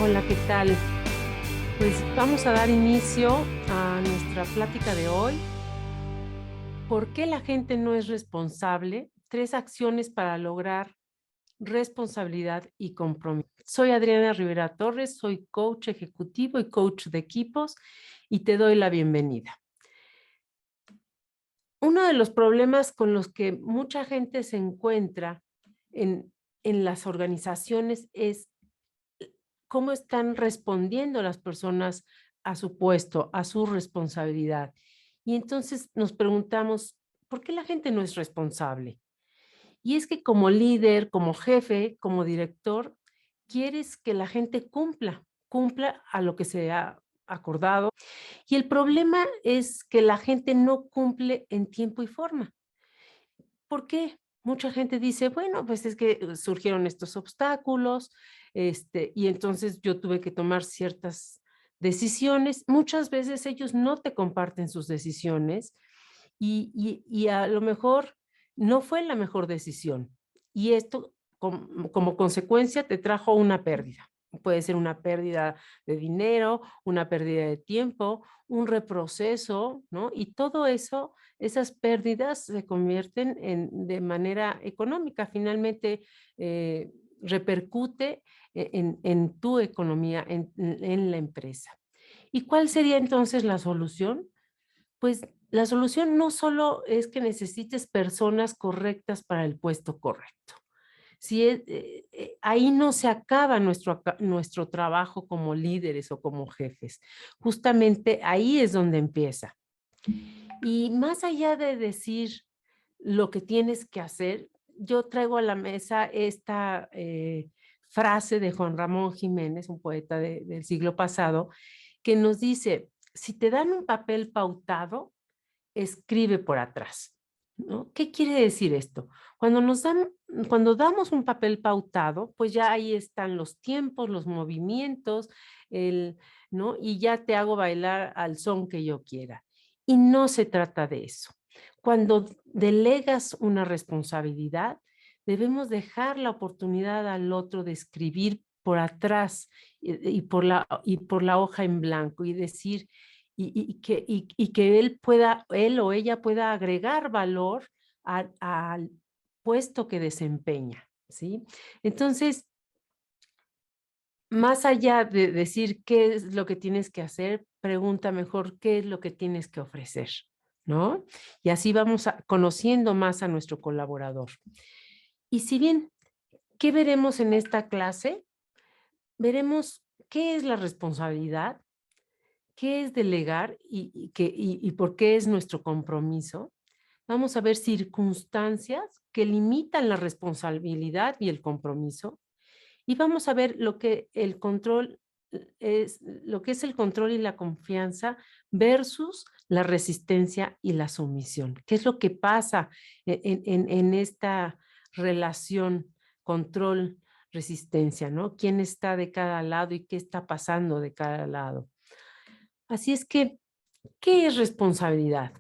Hola, ¿qué tal? Pues vamos a dar inicio a nuestra plática de hoy. ¿Por qué la gente no es responsable? 3 acciones para lograr responsabilidad y compromiso. Soy Adriana Rivera Torres, soy coach ejecutivo y coach de equipos y te doy la bienvenida. Uno de los problemas con los que mucha gente se encuentra en, en las organizaciones es cómo están respondiendo las personas a su puesto, a su responsabilidad. Y entonces nos preguntamos, ¿por qué la gente no es responsable? Y es que como líder, como jefe, como director, quieres que la gente cumpla a lo que se ha acordado. Y el problema es que la gente no cumple en tiempo y forma. ¿Por qué? Mucha gente dice, bueno, pues es que surgieron estos obstáculos, y entonces yo tuve que tomar ciertas decisiones. Muchas veces ellos no te comparten sus decisiones y a lo mejor no fue la mejor decisión. Y esto como consecuencia te trajo una pérdida. Puede ser una pérdida de dinero, una pérdida de tiempo, un reproceso, ¿no? Y todo eso, esas pérdidas se convierten de manera económica. Finalmente, repercute en tu economía, en la empresa. ¿Y cuál sería entonces la solución? Pues la solución no solo es que necesites personas correctas para el puesto correcto. Si ahí no se acaba nuestro trabajo como líderes o como jefes. Justamente ahí es donde empieza. Y más allá de decir lo que tienes que hacer, yo traigo a la mesa esta frase de Juan Ramón Jiménez, un poeta del siglo pasado, que nos dice, si te dan un papel pautado, escribe por atrás, ¿no? ¿Qué quiere decir esto? Cuando damos un papel pautado, pues ya ahí están los tiempos, los movimientos, ¿no? Y ya te hago bailar al son que yo quiera. Y no se trata de eso. Cuando delegas una responsabilidad, debemos dejar la oportunidad al otro de escribir por atrás y por la hoja en blanco y decir, y que él o ella pueda agregar valor al puesto que desempeña, ¿sí? Entonces, más allá de decir qué es lo que tienes que hacer, pregunta mejor qué es lo que tienes que ofrecer, ¿no? Y así vamos conociendo más a nuestro colaborador. Y si bien, ¿qué veremos en esta clase? Veremos qué es la responsabilidad, qué es delegar y por qué es nuestro compromiso. Vamos a ver circunstancias que limitan la responsabilidad y el compromiso. Y vamos a ver lo que es el control y la confianza versus la resistencia y la sumisión. ¿Qué es lo que pasa en esta relación control-resistencia, ¿no? ¿Quién está de cada lado y qué está pasando de cada lado? Así es que, ¿qué es responsabilidad?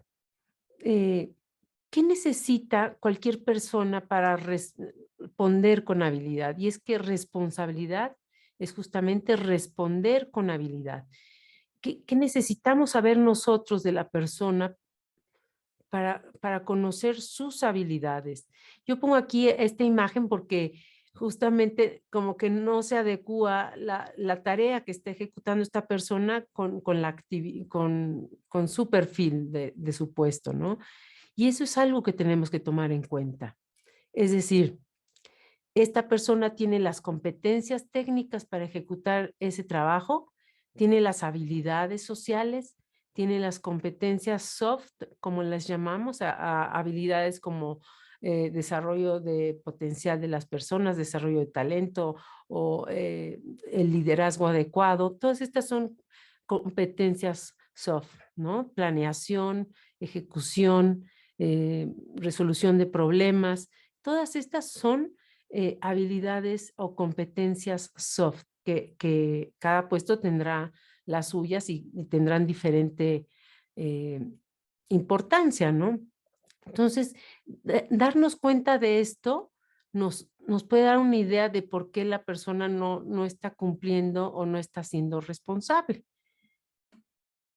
Eh, ¿Qué necesita cualquier persona para responder con habilidad? Y es que responsabilidad es justamente responder con habilidad. ¿Qué necesitamos saber nosotros de la persona para conocer sus habilidades? Yo pongo aquí esta imagen porque justamente como que no se adecua la tarea que está ejecutando esta persona con su perfil de su puesto, ¿no? Y eso es algo que tenemos que tomar en cuenta. Es decir, esta persona tiene las competencias técnicas para ejecutar ese trabajo, tiene las habilidades sociales, tiene las competencias soft, como las llamamos, habilidades como desarrollo de potencial de las personas, desarrollo de talento o el liderazgo adecuado. Todas estas son competencias soft, ¿no? Planeación, ejecución, resolución de problemas. Todas estas son habilidades o competencias soft, que cada puesto tendrá las suyas y tendrán diferente eh, importancia, ¿no? Entonces, darnos cuenta de esto nos puede dar una idea de por qué la persona no está cumpliendo o no está siendo responsable.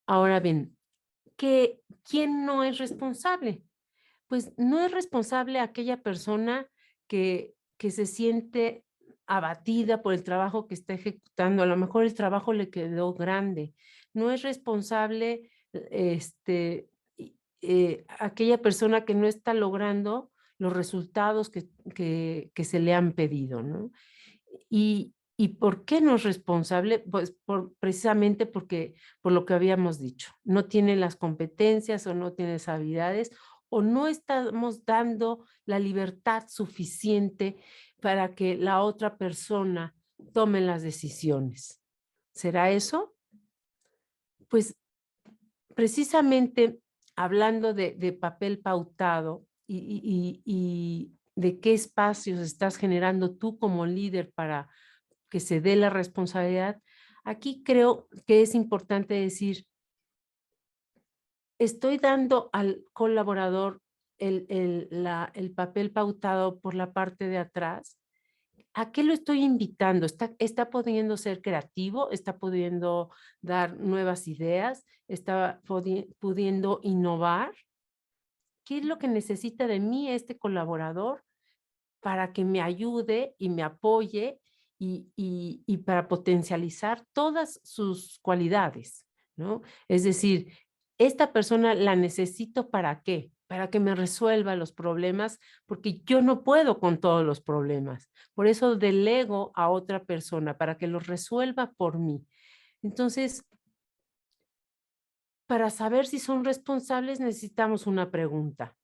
Ahora bien, ¿quién no es responsable? Pues no es responsable aquella persona que se siente abatida por el trabajo que está ejecutando. A lo mejor el trabajo le quedó grande. No es responsable aquella persona que no está logrando los resultados que se le han pedido, ¿no? ¿Y por qué no es responsable? Pues precisamente por lo que habíamos dicho, no tiene las competencias o no tiene las habilidades o no estamos dando la libertad suficiente para que la otra persona tome las decisiones. ¿Será eso? Pues precisamente hablando de papel pautado y de qué espacios estás generando tú como líder para que se dé la responsabilidad, aquí creo que es importante decir, estoy dando al colaborador el papel pautado por la parte de atrás. ¿A qué lo estoy invitando? ¿Está pudiendo ser creativo? ¿Está pudiendo dar nuevas ideas? ¿Está pudiendo innovar? ¿Qué es lo que necesita de mí este colaborador para que me ayude y me apoye y para potencializar todas sus cualidades, ¿no? Es decir, esta persona la necesito ¿para qué? Para que me resuelva los problemas, porque yo no puedo con todos los problemas. Por eso delego a otra persona para que los resuelva por mí. Entonces, para saber si son responsables necesitamos una pregunta.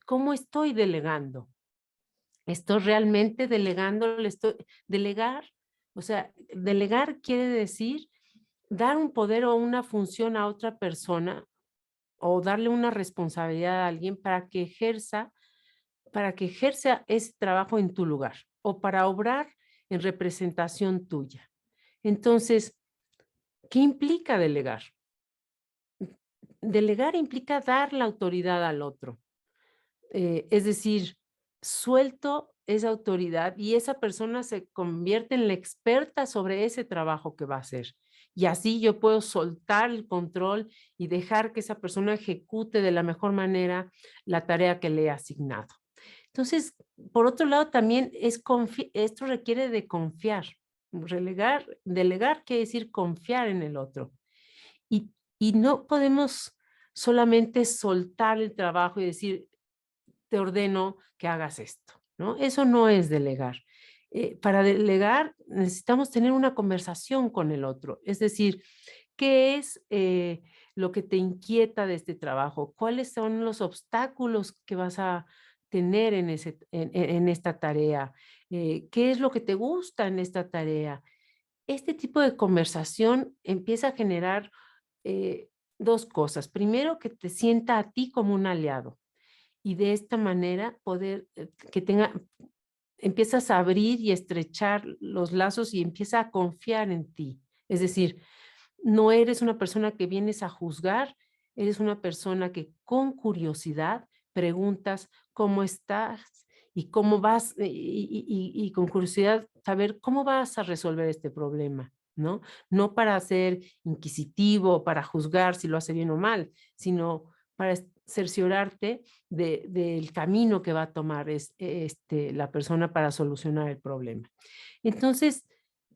¿Cómo estoy delegando? ¿Estoy realmente delegando? Delegar, o sea, delegar quiere decir dar un poder o una función a otra persona o darle una responsabilidad a alguien para que ejerza ese trabajo en tu lugar o para obrar en representación tuya. Entonces, ¿qué implica delegar? Delegar implica dar la autoridad al otro. Es decir, suelto esa autoridad y esa persona se convierte en la experta sobre ese trabajo que va a hacer. Y así yo puedo soltar el control y dejar que esa persona ejecute de la mejor manera la tarea que le he asignado. Entonces, por otro lado, también esto requiere de confiar. Delegar quiere decir confiar en el otro. Y, y no podemos solamente soltar el trabajo y decir, te ordeno que hagas esto, ¿no? Eso no es delegar. Para delegar necesitamos tener una conversación con el otro, es decir, ¿qué es lo que te inquieta de este trabajo? ¿Cuáles son los obstáculos que vas a tener en esta tarea? ¿Qué es lo que te gusta en esta tarea? Este tipo de conversación empieza a generar eh, dos cosas. Primero, que te sienta a ti como un aliado y de esta manera poder empiezas a abrir y estrechar los lazos y empieza a confiar en ti. Es decir, no eres una persona que vienes a juzgar, eres una persona que con curiosidad preguntas cómo estás y cómo vas, y con curiosidad saber cómo vas a resolver este problema, ¿no? No para ser inquisitivo, para juzgar si lo hace bien o mal, sino para cerciorarte del camino que va a tomar la persona para solucionar el problema. Entonces,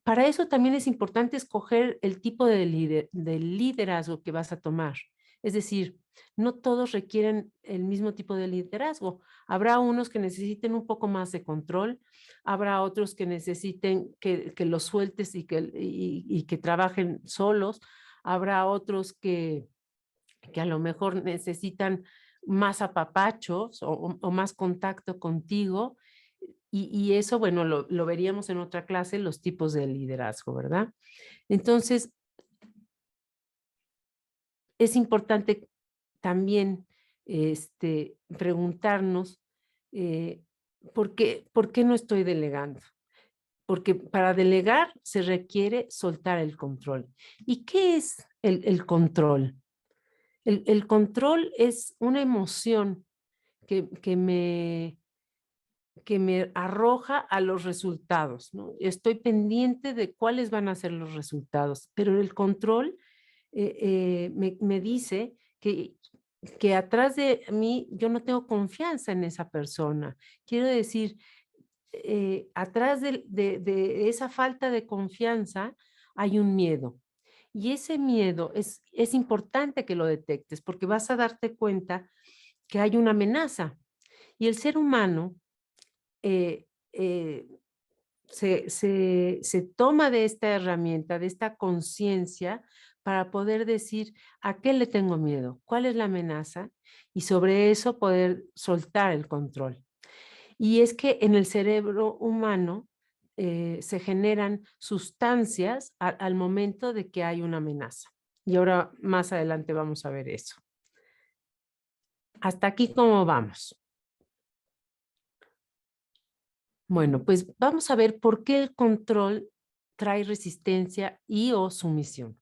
para eso también es importante escoger el tipo de liderazgo que vas a tomar. Es decir, no todos requieren el mismo tipo de liderazgo. Habrá unos que necesiten un poco más de control, habrá otros que necesiten que los sueltes y que trabajen solos, habrá otros que a lo mejor necesitan más apapachos o más contacto contigo. Y eso, bueno, lo veríamos en otra clase, los tipos de liderazgo, ¿verdad? Entonces, es importante también preguntarnos por qué no estoy delegando? Porque para delegar se requiere soltar el control. ¿Y qué es el control? El control es una emoción que, que me, que me arroja a los resultados, ¿no? Estoy pendiente de cuáles van a ser los resultados, pero el control me dice que atrás de mí yo no tengo confianza en esa persona. Quiero decir, atrás de esa falta de confianza hay un miedo. Y ese miedo es importante que lo detectes porque vas a darte cuenta que hay una amenaza. Y el ser humano eh, eh, se toma de esta herramienta, de esta conciencia, para poder decir a qué le tengo miedo, cuál es la amenaza, y sobre eso poder soltar el control. Y es que en el cerebro humano se generan sustancias al momento de que hay una amenaza. Y ahora más adelante vamos a ver eso. Hasta aquí, ¿cómo vamos? Bueno, pues vamos a ver por qué el control trae resistencia y o sumisión.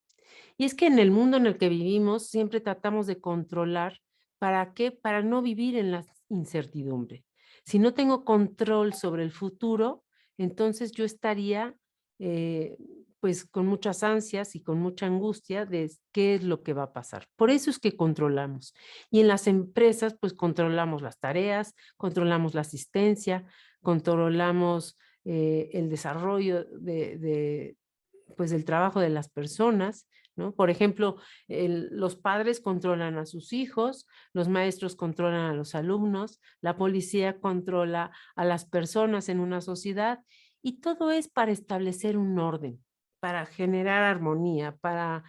Y es que en el mundo en el que vivimos siempre tratamos de controlar. ¿Para qué? Para no vivir en la incertidumbre. Si no tengo control sobre el futuro, entonces yo estaría eh, pues con muchas ansias y con mucha angustia de qué es lo que va a pasar. Por eso es que controlamos. Y en las empresas pues controlamos las tareas, controlamos la asistencia, controlamos el desarrollo pues del trabajo de las personas, ¿no? Por ejemplo, los padres controlan a sus hijos, los maestros controlan a los alumnos, la policía controla a las personas en una sociedad, y todo es para establecer un orden, para generar armonía, para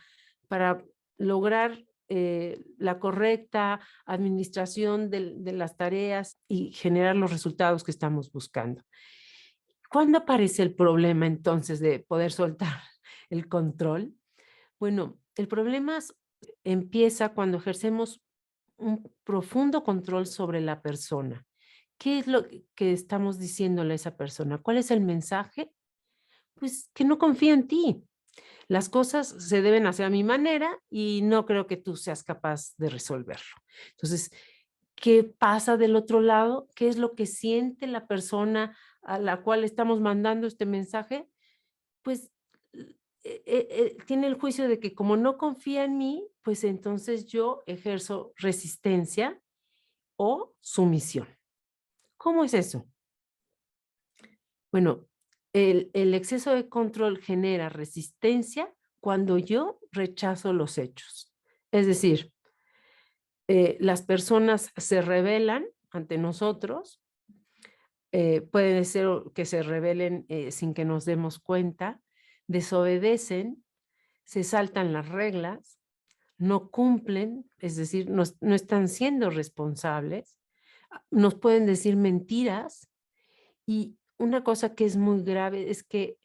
lograr la correcta administración de las tareas y generar los resultados que estamos buscando. ¿Cuándo aparece el problema entonces de poder soltar el control? Bueno, el problema empieza cuando ejercemos un profundo control sobre la persona. ¿Qué es lo que estamos diciéndole a esa persona? ¿Cuál es el mensaje? Pues que no confía en ti. Las cosas se deben hacer a mi manera y no creo que tú seas capaz de resolverlo. Entonces, ¿qué pasa del otro lado? ¿Qué es lo que siente la persona a la cual estamos mandando este mensaje? Pues tiene el juicio de que como no confía en mí, pues entonces yo ejerzo resistencia o sumisión. ¿Cómo es eso? Bueno, el exceso de control genera resistencia cuando yo rechazo los hechos. Es decir, las personas se rebelan ante nosotros, puede ser que se rebelen sin que nos demos cuenta, desobedecen, se saltan las reglas, no cumplen, es decir, no están siendo responsables, nos pueden decir mentiras, y una cosa que es muy grave es que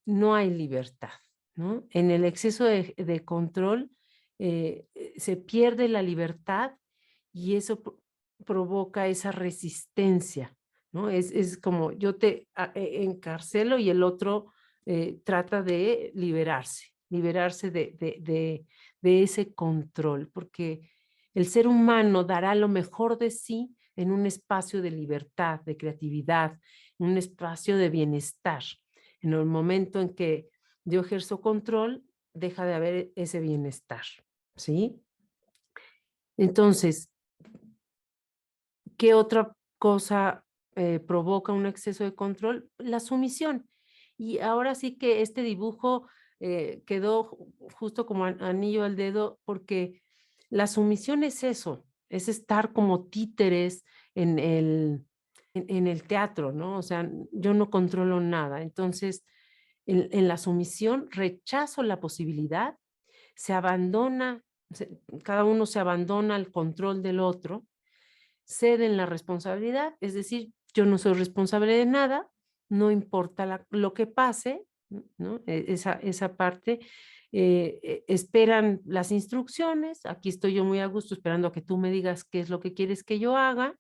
no hay libertad, ¿no? En el exceso de control se pierde la libertad y eso provoca esa resistencia, ¿no? Es como yo te encarcelo y el otro trata de liberarse de ese control, porque el ser humano dará lo mejor de sí en un espacio de libertad, de creatividad, un espacio de bienestar. En el momento en que yo ejerzo control, deja de haber ese bienestar, ¿sí? Entonces, ¿qué otra cosa provoca un exceso de control? La sumisión. Y ahora sí que este dibujo quedó justo como anillo al dedo, porque la sumisión es eso, es estar como títeres en en el teatro, ¿no? O sea, yo no controlo nada. Entonces, en la sumisión rechazo la posibilidad, se abandona, cada uno se abandona al control del otro, ceden la responsabilidad, es decir, yo no soy responsable de nada, no importa lo que pase, ¿no? Esa parte, esperan las instrucciones, aquí estoy yo muy a gusto esperando a que tú me digas qué es lo que quieres que yo haga,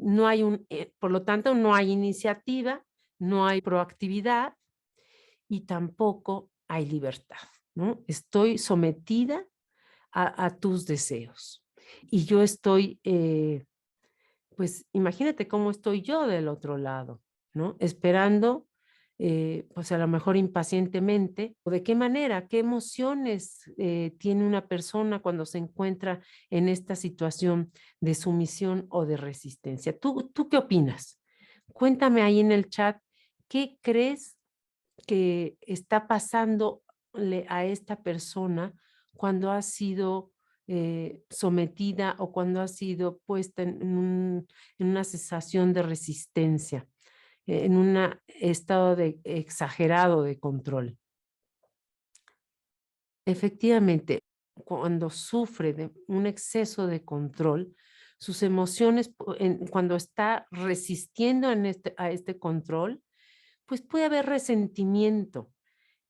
no hay por lo tanto, no hay iniciativa, no hay proactividad y tampoco hay libertad, ¿no? Estoy sometida a tus deseos y yo estoy pues imagínate cómo estoy yo del otro lado, ¿no? Esperando, pues a lo mejor impacientemente, o de qué manera, qué emociones tiene una persona cuando se encuentra en esta situación de sumisión o de resistencia. ¿Tú qué opinas? Cuéntame ahí en el chat, ¿qué crees que está pasándole a esta persona cuando ha sido sometida o cuando ha sido puesta en una sensación de resistencia, en un estado de exagerado de control? Efectivamente, cuando sufre de un exceso de control, sus emociones, cuando está resistiendo a este control, pues puede haber resentimiento.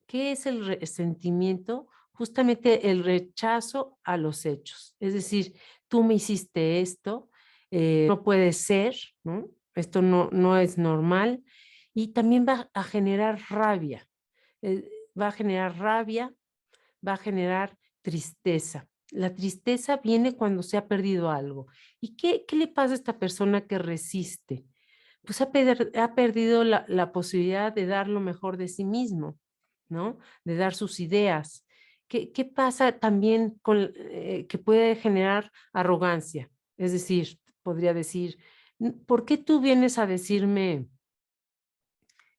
¿Qué es el resentimiento? Justamente el rechazo a los hechos. Es decir, tú me hiciste esto, no puede ser, ¿no? Esto no es normal. Y también va a generar rabia. Va a generar rabia, va a generar tristeza. La tristeza viene cuando se ha perdido algo. ¿Y qué le pasa a esta persona que resiste? Pues ha perdido la posibilidad de dar lo mejor de sí mismo, ¿no? De dar sus ideas. ¿Qué pasa también con, que puede generar arrogancia? Es decir, podría decir, ¿por qué tú vienes a decirme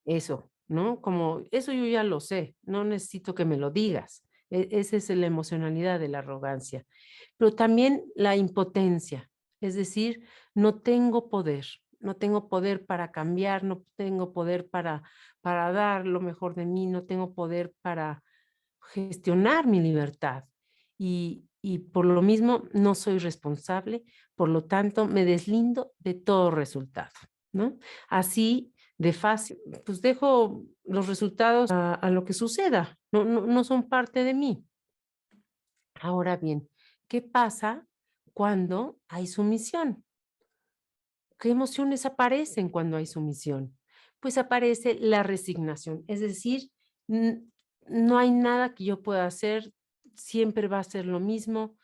eso? ¿No? Como, eso yo ya lo sé, no necesito que me lo digas. Esa es la emocionalidad de la arrogancia. Pero también la impotencia, es decir, no tengo poder para cambiar, no tengo poder para dar lo mejor de mí, no tengo poder para gestionar mi libertad. Y por lo mismo no soy responsable, por lo tanto me deslindo de todo resultado, ¿no? Así de fácil, pues dejo los resultados a lo que suceda, no son parte de mí. Ahora bien, ¿qué pasa cuando hay sumisión? ¿Qué emociones aparecen cuando hay sumisión? Pues aparece la resignación, es decir, n- no hay nada que yo pueda hacer, siempre va a ser lo mismo,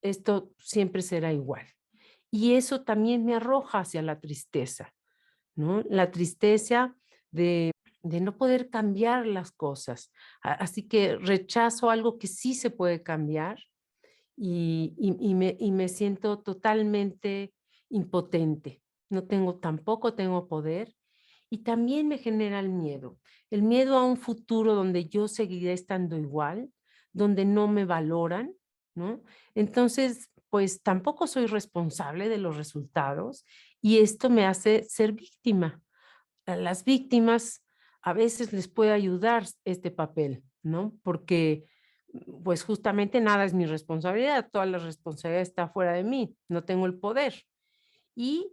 esto siempre será igual. Y eso también me arroja hacia la tristeza, ¿no? La tristeza de no poder cambiar las cosas. Así que rechazo algo que sí se puede cambiar y me siento totalmente impotente. No tengo, tampoco tengo poder. Y también me genera el miedo a un futuro donde yo seguiré estando igual, donde no me valoran, ¿no? Entonces, pues tampoco soy responsable de los resultados y esto me hace ser víctima. A las víctimas a veces les puede ayudar este papel, ¿no? Porque pues justamente nada es mi responsabilidad, toda la responsabilidad está fuera de mí, no tengo el poder. Y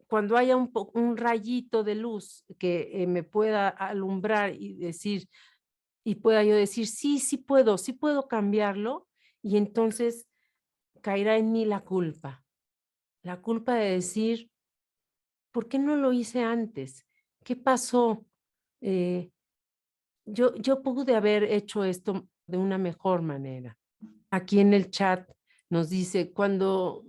cuando haya un rayito de luz que me pueda alumbrar y decir, y pueda yo decir, sí, sí puedo cambiarlo, y entonces caerá en mí la culpa de decir, ¿por qué no lo hice antes? ¿Qué pasó? Eh, yo pude haber hecho esto de una mejor manera. Aquí en el chat nos dice, cuando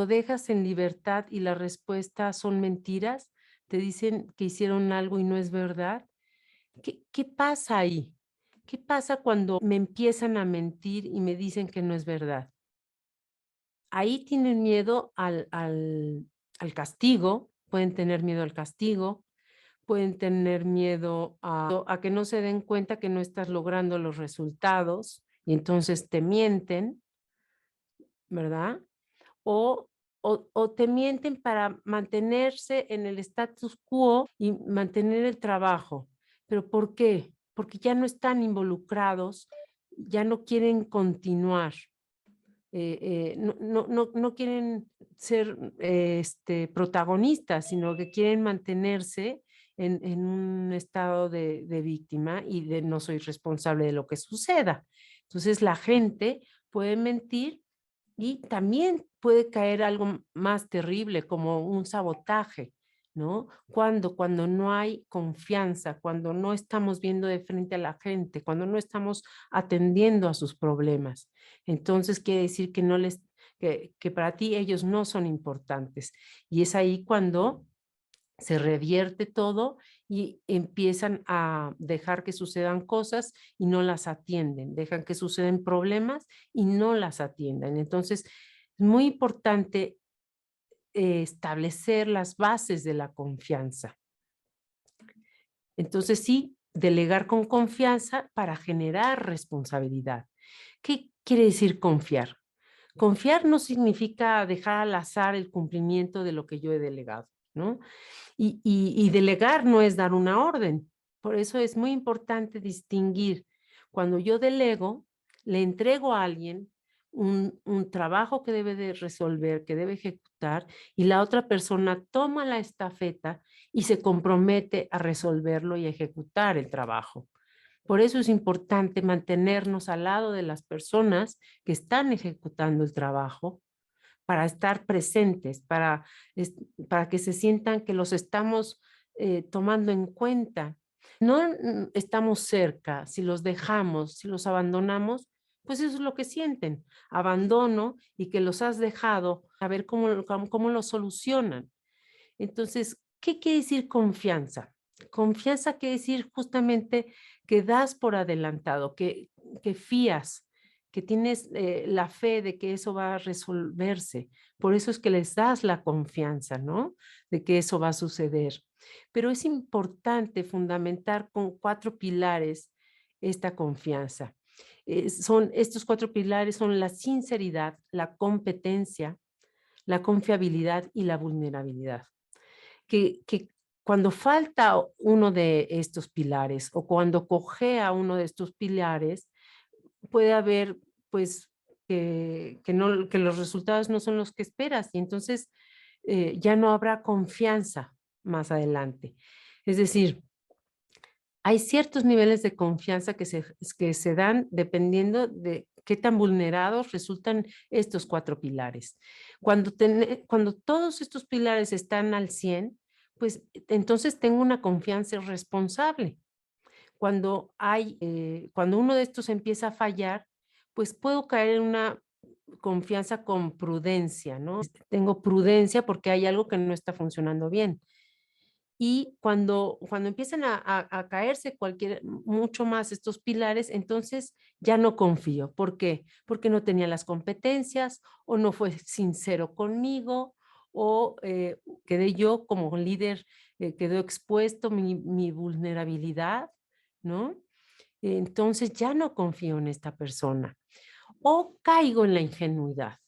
dejas en libertad y la respuesta son mentiras, te dicen que hicieron algo y no es verdad. ¿Qué pasa ahí? ¿Qué pasa cuando me empiezan a mentir y me dicen que no es verdad? Ahí tienen miedo al castigo, pueden tener miedo al castigo, pueden tener miedo a que no se den cuenta que no estás logrando los resultados y entonces te mienten, ¿verdad? O, o te mienten para mantenerse en el status quo y mantener el trabajo. ¿Pero por qué? Porque ya no están involucrados, ya no quieren continuar. No quieren ser protagonistas, sino que quieren mantenerse en un estado de víctima y de no soy responsable de lo que suceda. Entonces la gente puede mentir y también puede caer algo más terrible como un sabotaje, ¿no? Cuando no hay confianza, cuando no estamos viendo de frente a la gente, cuando no estamos atendiendo a sus problemas. Entonces quiere decir que para ti ellos no son importantes. Y es ahí cuando se revierte todo y empiezan a dejar que sucedan cosas y no las atienden, dejan que suceden problemas y no las atienden. Entonces, es muy importante establecer las bases de la confianza. Entonces, sí, delegar con confianza para generar responsabilidad. ¿Qué quiere decir confiar? Confiar no significa dejar al azar el cumplimiento de lo que yo he delegado, ¿no? Y delegar no es dar una orden. Por eso es muy importante distinguir. Cuando yo delego, le entrego a alguien un trabajo que debe de resolver, que debe ejecutar, y la otra persona toma la estafeta y se compromete a resolverlo y ejecutar el trabajo. Por eso es importante mantenernos al lado de las personas que están ejecutando el trabajo para estar presentes, para que se sientan que los estamos tomando en cuenta. No estamos cerca, si los dejamos, si los abandonamos, pues eso es lo que sienten, abandono y que los has dejado, a ver cómo lo solucionan. Entonces, ¿qué quiere decir confianza? Confianza quiere decir justamente que das por adelantado, que fías, que tienes la fe de que eso va a resolverse. Por eso es que les das la confianza, ¿no? De que eso va a suceder. Pero es importante fundamentar con 4 pilares esta confianza. Estos 4 pilares son la sinceridad, la competencia, la confiabilidad y la vulnerabilidad. Que cuando falta uno de estos pilares o cuando cojea uno de estos pilares, puede haber, pues, que los resultados no son los que esperas y entonces ya no habrá confianza más adelante. Es decir, hay ciertos niveles de confianza que se dan dependiendo de qué tan vulnerados resultan estos 4 pilares. Cuando todos estos pilares están al 100, pues entonces tengo una confianza responsable. Cuando uno de estos empieza a fallar, pues puedo caer en una confianza con prudencia, ¿no? Tengo prudencia porque hay algo que no está funcionando bien. Y cuando empiezan a caerse mucho más estos pilares, entonces ya no confío. ¿Por qué? Porque no tenía las competencias o no fue sincero conmigo o quedé yo como líder, quedó expuesto mi vulnerabilidad, ¿no? Entonces ya no confío en esta persona o caigo en la ingenuidad,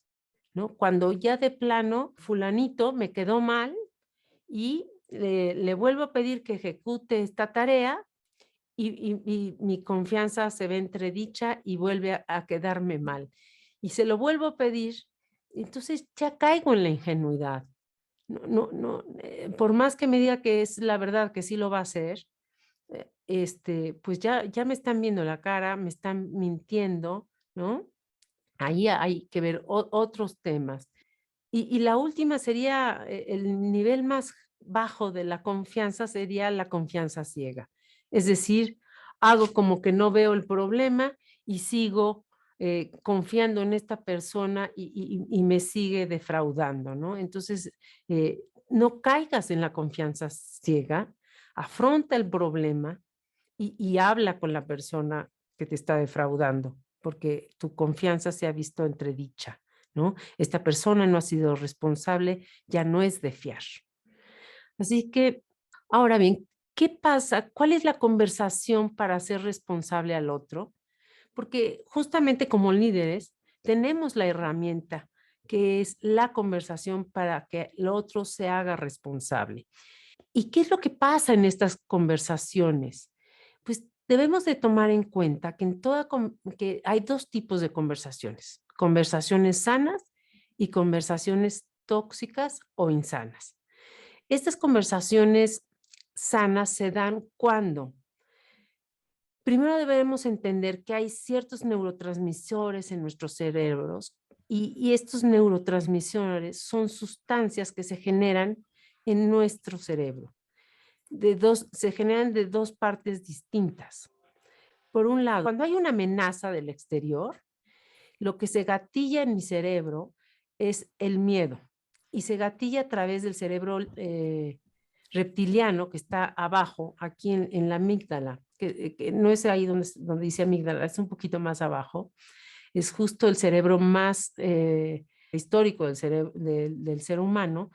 ¿no? Cuando ya de plano fulanito me quedó mal y le vuelvo a pedir que ejecute esta tarea y mi confianza se ve entredicha y vuelve a quedarme mal. Y se lo vuelvo a pedir, entonces ya caigo en la ingenuidad. Por más que me diga que es la verdad, que sí lo va a hacer, pues ya me están viendo la cara, me están mintiendo, ¿no? Ahí hay que ver otros temas. Y la última sería, el nivel más bajo de la confianza sería la confianza ciega. Es decir, hago como que no veo el problema y sigo confiando en esta persona y me sigue defraudando, ¿no? Entonces, no caigas en la confianza ciega, afronta el problema y habla con la persona que te está defraudando, porque tu confianza se ha visto entredicha, ¿no? Esta persona no ha sido responsable, ya no es de fiar. Así que, ahora bien, ¿qué pasa? ¿Cuál es la conversación para hacer responsable al otro? Porque justamente como líderes tenemos la herramienta que es la conversación para que el otro se haga responsable. ¿Y qué es lo que pasa en estas conversaciones? Pues debemos de tomar en cuenta que que hay 2 tipos de conversaciones: conversaciones sanas y conversaciones tóxicas o insanas. Estas conversaciones sanas se dan cuando primero debemos entender que hay ciertos neurotransmisores en nuestros cerebros y estos neurotransmisores son sustancias que se generan en nuestro cerebro. Se generan de 2 partes distintas. Por un lado, cuando hay una amenaza del exterior, lo que se gatilla en mi cerebro es el miedo y se gatilla a través del cerebro reptiliano que está abajo, aquí en la amígdala, que no es ahí donde dice amígdala, es un poquito más abajo. Es justo el cerebro más histórico del ser humano.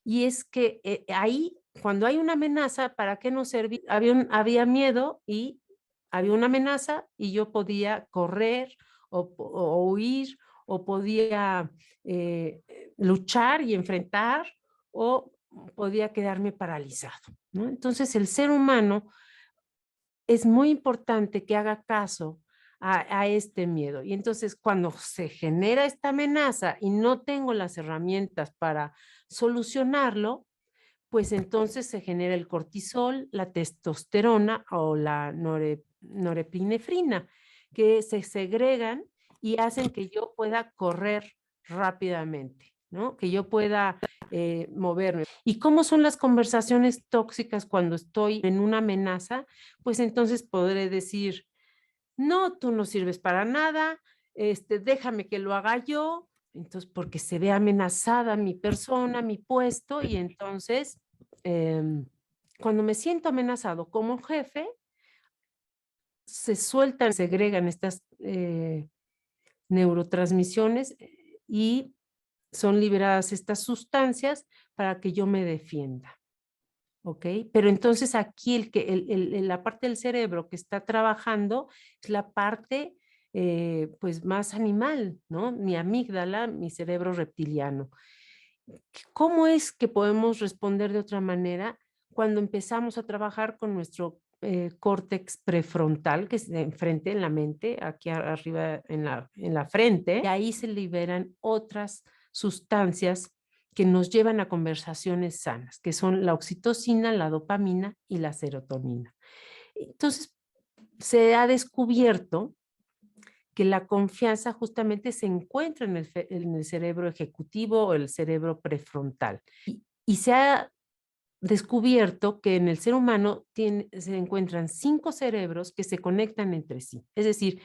Y es que ahí, cuando hay una amenaza, ¿para qué nos servía? Había miedo y había una amenaza y yo podía correr o huir o podía luchar y enfrentar o podía quedarme paralizado, ¿no? Entonces el ser humano es muy importante que haga caso a este miedo. Y entonces cuando se genera esta amenaza y no tengo las herramientas para solucionarlo, pues entonces se genera el cortisol, la testosterona o la norepinefrina, que se segregan y hacen que yo pueda correr rápidamente, ¿no? Que yo pueda moverme. ¿Y cómo son las conversaciones tóxicas cuando estoy en una amenaza? Pues entonces podré decir, no, tú no sirves para nada, déjame que lo haga yo, entonces porque se ve amenazada mi persona, mi puesto, y entonces cuando me siento amenazado como jefe, se sueltan, segregan estas neurotransmisiones y son liberadas estas sustancias para que yo me defienda. ¿Ok? Pero entonces aquí la parte del cerebro que está trabajando es la parte pues más animal, ¿no? Mi amígdala, mi cerebro reptiliano. ¿Cómo es que podemos responder de otra manera cuando empezamos a trabajar con nuestro córtex prefrontal, que es de enfrente en la mente, aquí arriba en la frente? Y ahí se liberan otras sustancias que nos llevan a conversaciones sanas, que son la oxitocina, la dopamina y la serotonina. Entonces, se ha descubierto que la confianza justamente se encuentra en el cerebro ejecutivo o el cerebro prefrontal. Y se ha descubierto que en el ser humano se encuentran 5 cerebros que se conectan entre sí. Es decir,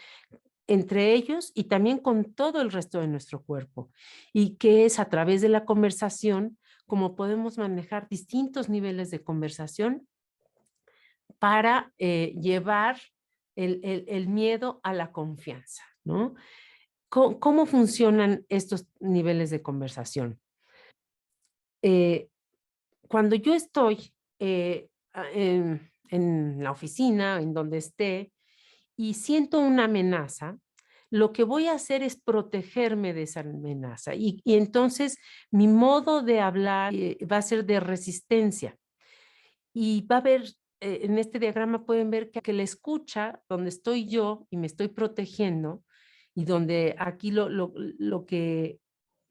entre ellos y también con todo el resto de nuestro cuerpo. Y que es a través de la conversación como podemos manejar distintos niveles de conversación para llevar el miedo a la confianza, ¿no? ¿Cómo funcionan estos niveles de conversación? Eh, Cuando yo estoy en la oficina, en donde esté, y siento una amenaza, lo que voy a hacer es protegerme de esa amenaza. Y entonces mi modo de hablar va a ser de resistencia. Y va a haber, en este diagrama pueden ver que la escucha, donde estoy yo y me estoy protegiendo, y donde aquí lo que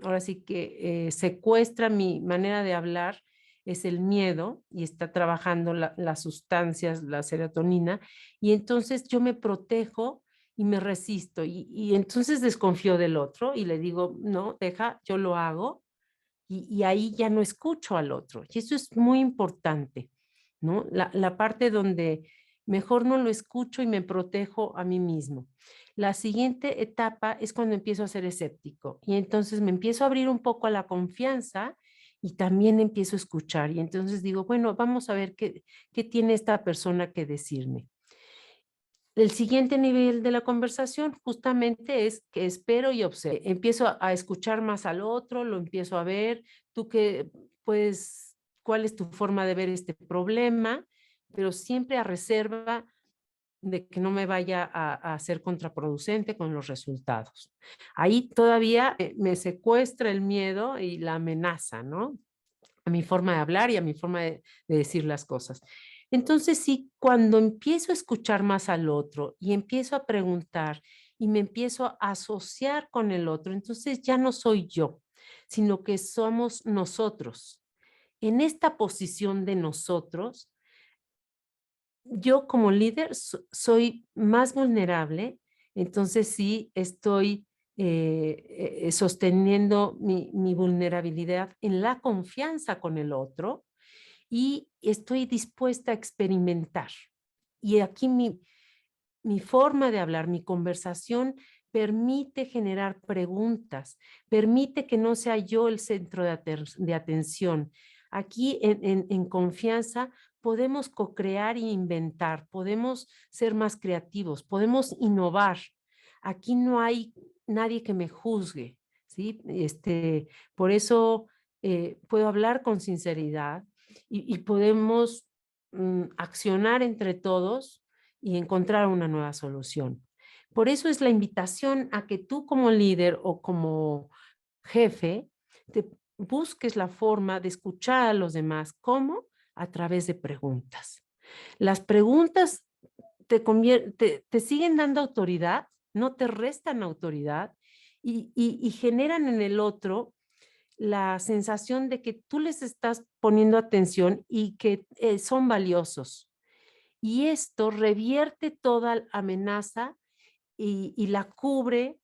ahora sí que secuestra mi manera de hablar es el miedo y está trabajando las sustancias, la serotonina, y entonces yo me protejo y me resisto y entonces desconfío del otro y le digo, no, deja, yo lo hago y ahí ya no escucho al otro. Y eso es muy importante, ¿no? La parte donde mejor no lo escucho y me protejo a mí mismo. La siguiente etapa es cuando empiezo a ser escéptico y entonces me empiezo a abrir un poco a la confianza y también empiezo a escuchar. Y entonces digo, bueno, vamos a ver qué tiene esta persona que decirme. El siguiente nivel de la conversación justamente es que espero y observo. Empiezo a escuchar más al otro, lo empiezo a ver, tú que, pues, cuál es tu forma de ver este problema, pero siempre a reserva de que no me vaya a ser contraproducente con los resultados. Ahí todavía me secuestra el miedo y la amenaza, ¿no? A mi forma de hablar y a mi forma de decir las cosas. Entonces, sí, cuando empiezo a escuchar más al otro y empiezo a preguntar y me empiezo a asociar con el otro, entonces ya no soy yo, sino que somos nosotros. En esta posición de nosotros, yo como líder soy más vulnerable, entonces sí estoy sosteniendo mi vulnerabilidad en la confianza con el otro y estoy dispuesta a experimentar. Y aquí mi forma de hablar, mi conversación permite generar preguntas, permite que no sea yo el centro de atención. Aquí en confianza podemos co-crear e inventar, podemos ser más creativos, podemos innovar. Aquí no hay nadie que me juzgue, ¿sí? Por eso puedo hablar con sinceridad y podemos accionar entre todos y encontrar una nueva solución. Por eso es la invitación a que tú como líder o como jefe te busques la forma de escuchar a los demás. ¿Cómo? A través de preguntas. Las preguntas te siguen dando autoridad, no te restan autoridad y generan en el otro la sensación de que tú les estás poniendo atención y que son valiosos. Y esto revierte toda amenaza y la cubre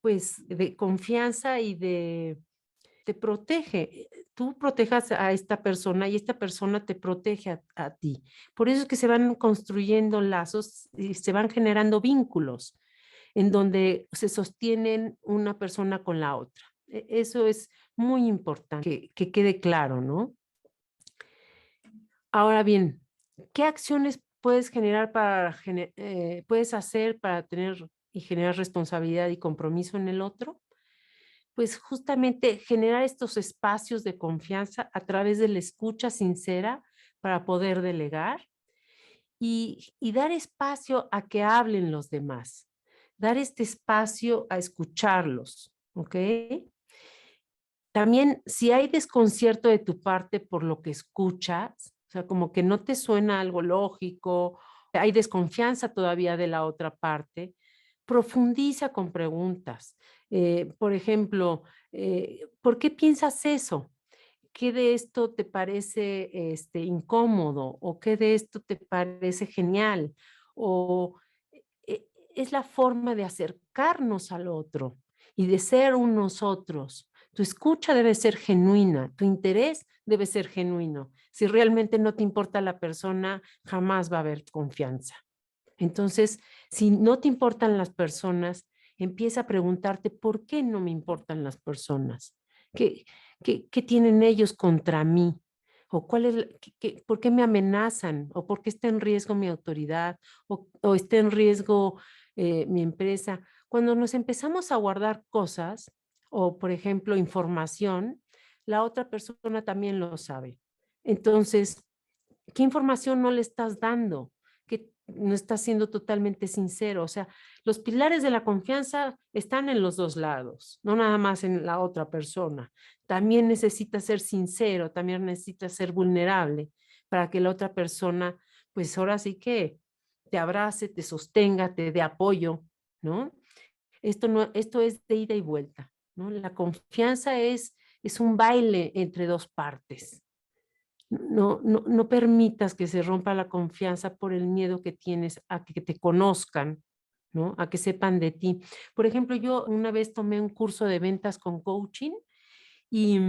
pues de confianza y te protege. Tú protejas a esta persona y esta persona te protege a ti. Por eso es que se van construyendo lazos y se van generando vínculos en donde se sostienen una persona con la otra. Eso es muy importante que quede claro, ¿no? Ahora bien, ¿qué acciones puedes generar puedes hacer para tener y generar responsabilidad y compromiso en el otro? Pues justamente generar estos espacios de confianza a través de la escucha sincera para poder delegar y dar espacio a que hablen los demás, dar este espacio a escucharlos, ¿ok? También, si hay desconcierto de tu parte por lo que escuchas, o sea, como que no te suena algo lógico, hay desconfianza todavía de la otra parte, profundiza con preguntas. Por ejemplo, ¿por qué piensas eso? ¿Qué de esto te parece incómodo? ¿O qué de esto te parece genial? ¿O es la forma de acercarnos al otro y de ser unos otros? Tu escucha debe ser genuina, tu interés debe ser genuino. Si realmente no te importa la persona, jamás va a haber confianza. Entonces, si no te importan las personas, empieza a preguntarte por qué no me importan las personas. ¿Qué, qué tienen ellos contra mí? ¿O cuál es, por qué me amenazan? ¿O por qué está en riesgo mi autoridad? ¿O está en riesgo mi empresa? Cuando nos empezamos a guardar cosas, o por ejemplo, información, la otra persona también lo sabe. Entonces, ¿qué información no le estás dando? Que no estás siendo totalmente sincero. O sea, los pilares de la confianza están en los dos lados, no nada más en la otra persona. También necesitas ser sincero, también necesitas ser vulnerable para que la otra persona, pues ahora sí que te abrace, te sostenga, te dé apoyo, ¿no? Esto, no, esto es de ida y vuelta, ¿no? La confianza es un baile entre dos partes. No permitas que se rompa la confianza por el miedo que tienes a que te conozcan, ¿no? A que sepan de ti. Por ejemplo, yo una vez tomé un curso de ventas con coaching y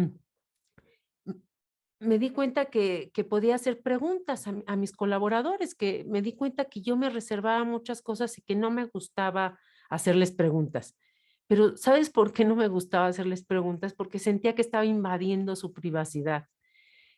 me di cuenta que podía hacer preguntas a mis colaboradores, que me di cuenta que yo me reservaba muchas cosas y que no me gustaba hacerles preguntas. Pero ¿sabes por qué no me gustaba hacerles preguntas? Porque sentía que estaba invadiendo su privacidad.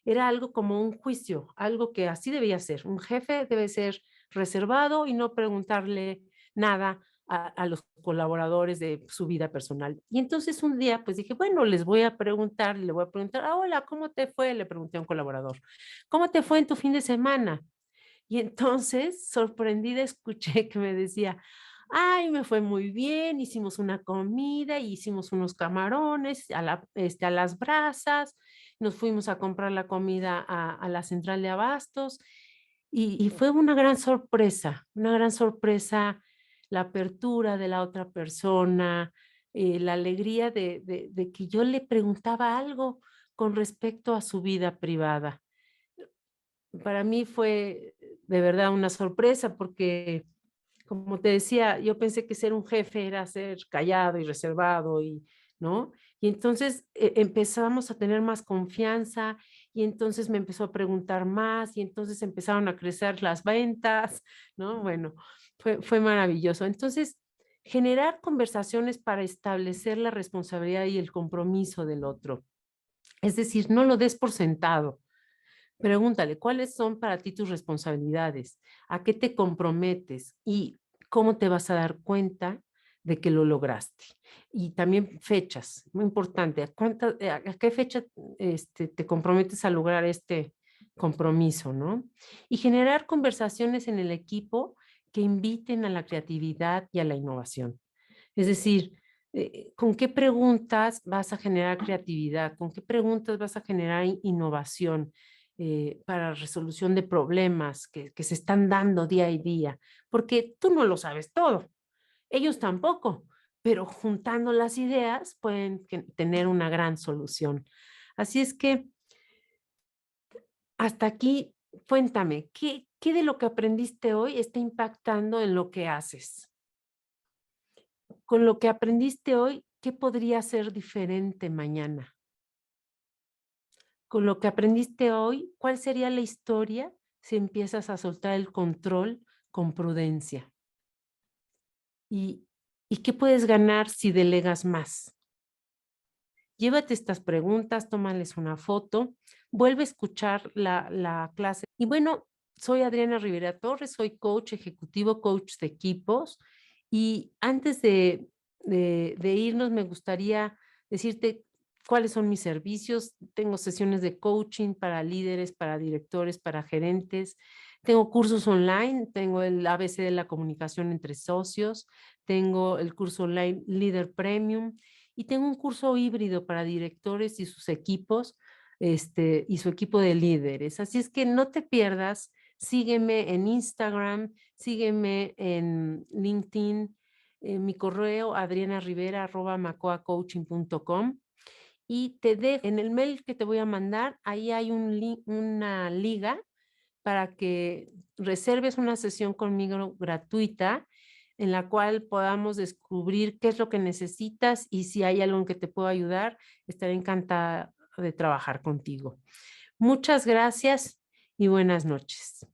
Era algo como un juicio, algo que así debía ser. Un jefe debe ser reservado y no preguntarle nada a los colaboradores de su vida personal. Y entonces un día pues dije, bueno, les voy a preguntar, le voy a preguntar, hola, ¿cómo te fue? Le pregunté a un colaborador, ¿cómo te fue en tu fin de semana? Y entonces, sorprendida, escuché que me decía, ay, me fue muy bien, hicimos una comida, hicimos unos camarones a las brasas, nos fuimos a comprar la comida a la central de abastos y fue una gran sorpresa la apertura de la otra persona, la alegría de que yo le preguntaba algo con respecto a su vida privada. Para mí fue de verdad una sorpresa porque, como te decía, yo pensé que ser un jefe era ser callado y reservado y, ¿no? Y entonces empezamos a tener más confianza y entonces me empezó a preguntar más y entonces empezaron a crecer las ventas, ¿no? Bueno, fue maravilloso. Entonces, Generar conversaciones para establecer la responsabilidad y el compromiso del otro. Es decir, no lo des por sentado. Pregúntale, ¿cuáles son para ti tus responsabilidades? ¿A qué te comprometes? ¿Y cómo te vas a dar cuenta de que lo lograste? Y también fechas, muy importante. ¿A qué fecha te comprometes a lograr este compromiso, ¿no? Y generar conversaciones en el equipo que inviten a la creatividad y a la innovación. Es decir, ¿con qué preguntas vas a generar creatividad? ¿Con qué preguntas vas a generar innovación para resolución de problemas que se están dando día a día? Porque tú no lo sabes todo, ellos tampoco, pero juntando las ideas pueden tener una gran solución. Así es que hasta aquí, cuéntame, ¿qué de lo que aprendiste hoy está impactando en lo que haces? Con lo que aprendiste hoy, ¿qué podría ser diferente mañana? Con lo que aprendiste hoy, ¿cuál sería la historia si empiezas a soltar el control con prudencia? ¿Y, y qué puedes ganar si delegas más? Llévate estas preguntas, tómales una foto, vuelve a escuchar la clase. Y bueno, soy Adriana Rivera Torres, soy coach ejecutivo, coach de equipos. Y antes de irnos, me gustaría decirte cuáles son mis servicios. Tengo sesiones de coaching para líderes, para directores, para gerentes. Tengo cursos online, tengo el ABC de la comunicación entre socios, tengo el curso online Líder Premium y tengo un curso híbrido para directores y sus equipos, y su equipo de líderes. Así es que no te pierdas, sígueme en Instagram, sígueme en LinkedIn, mi correo adrianarivera@macoacoaching.com y te dejo en el mail que te voy a mandar, ahí hay una liga para que reserves una sesión conmigo gratuita en la cual podamos descubrir qué es lo que necesitas y si hay algo en que te puedo ayudar, estaré encantada de trabajar contigo. Muchas gracias y buenas noches.